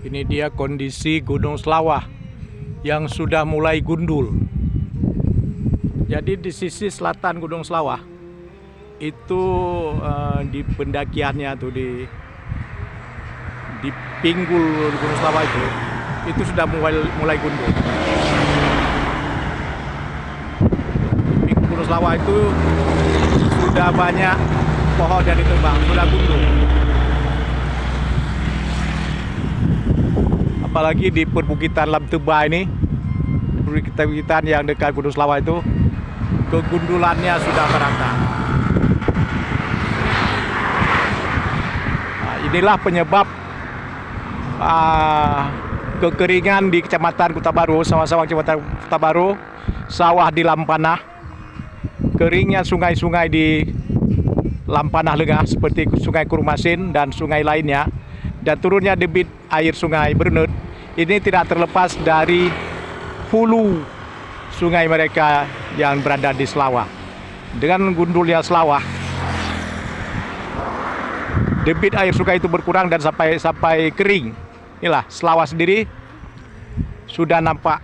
Ini dia kondisi Gunung Slawah yang sudah mulai gundul. Jadi di sisi selatan Gunung Slawah itu di pendakiannya tuh di pinggul Gunung Slawah itu sudah mulai gundul. Di pinggul Gunung Slawah itu sudah banyak pohon yang ditebang, sudah gundul. Apalagi di perbukitan Lamteba ini, perbukitan yang dekat Gunung Slawah itu, kegundulannya sudah merata. Nah, inilah penyebab kekeringan di Kecamatan Kota Baru, sawah-sawah Kecamatan Kota Baru, sawah di Lampanah, keringnya sungai-sungai di Lampanah Lengah seperti Sungai Kurumasin dan sungai lainnya, dan turunnya debit air Sungai Bernut. Ini tidak terlepas dari hulu sungai mereka yang berada di Slawah. Dengan gundulnya Slawah, debit air sungai itu berkurang dan sampai kering. Inilah Slawah sendiri sudah nampak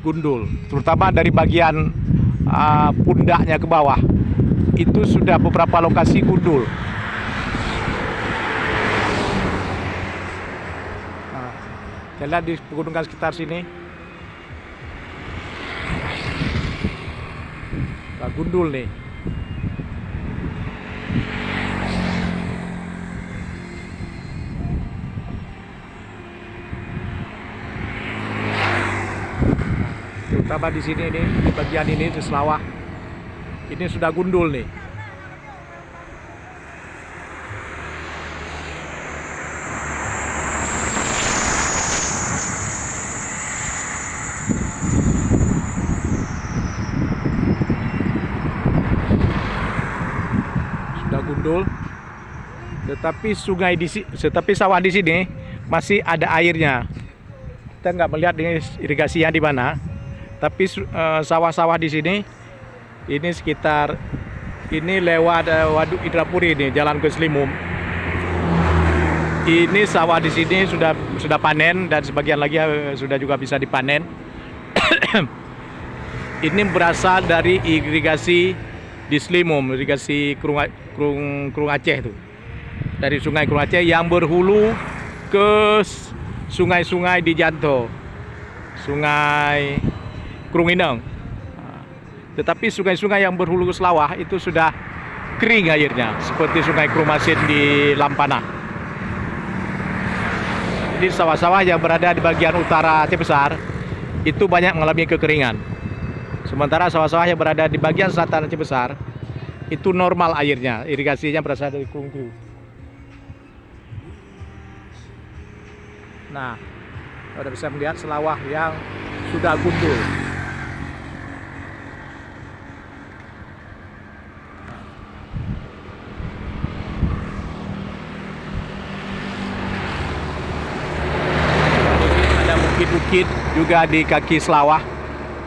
gundul, terutama dari bagian pundaknya ke bawah. Itu sudah beberapa lokasi gundul. Kita lihat di pegunungan sekitar sini, gundul nih. Terutama di sini nih, di bagian ini di Slawah, ini sudah gundul nih. Gundul, tetapi sawah di sini masih ada airnya. Kita nggak melihat ini irigasinya di mana, tapi sawah-sawah di sini ini sekitar ini lewat Waduk Indrapuri ini, jalan ke Selimum. Ini sawah di sini sudah panen dan sebagian lagi sudah juga bisa dipanen. Ini berasal dari irigasi di Selimum, irigasi Krung Aceh itu, dari Sungai Krung Aceh yang berhulu ke sungai-sungai di Janto, Sungai Krung Ineng. Tetapi sungai-sungai yang berhulu ke Slawah itu sudah kering airnya, seperti Sungai Kurumasin di Lampanah. Jadi sawah-sawah yang berada di bagian utara Aceh Besar itu banyak mengalami kekeringan. Sementara sawah-sawah yang berada di bagian selatan Aceh Besar itu normal airnya, irigasinya berasal dari Krung. Nah, Anda bisa melihat Slawah yang sudah gundul. Ada bukit-bukit juga di kaki Slawah.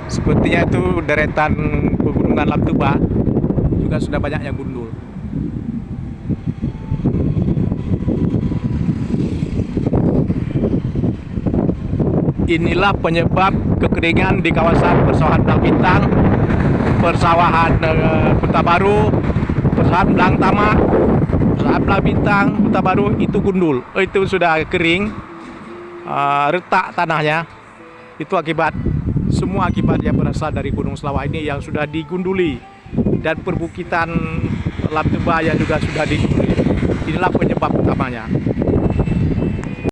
Sepertinya itu deretan pegunungan Lamteba juga sudah banyak yang gundul. Inilah penyebab kekeringan di kawasan persawahan Belang Bintang, persawahan Kota Baru, persawahan Belang Tamak, persawahan Belang Bintang, Kota Baru itu gundul. Itu sudah kering, retak tanahnya. Itu semua akibat yang berasal dari Gunung Slawah ini yang sudah digunduli, dan perbukitan Lamteba yang juga sudah digunduli. Inilah penyebab utamanya.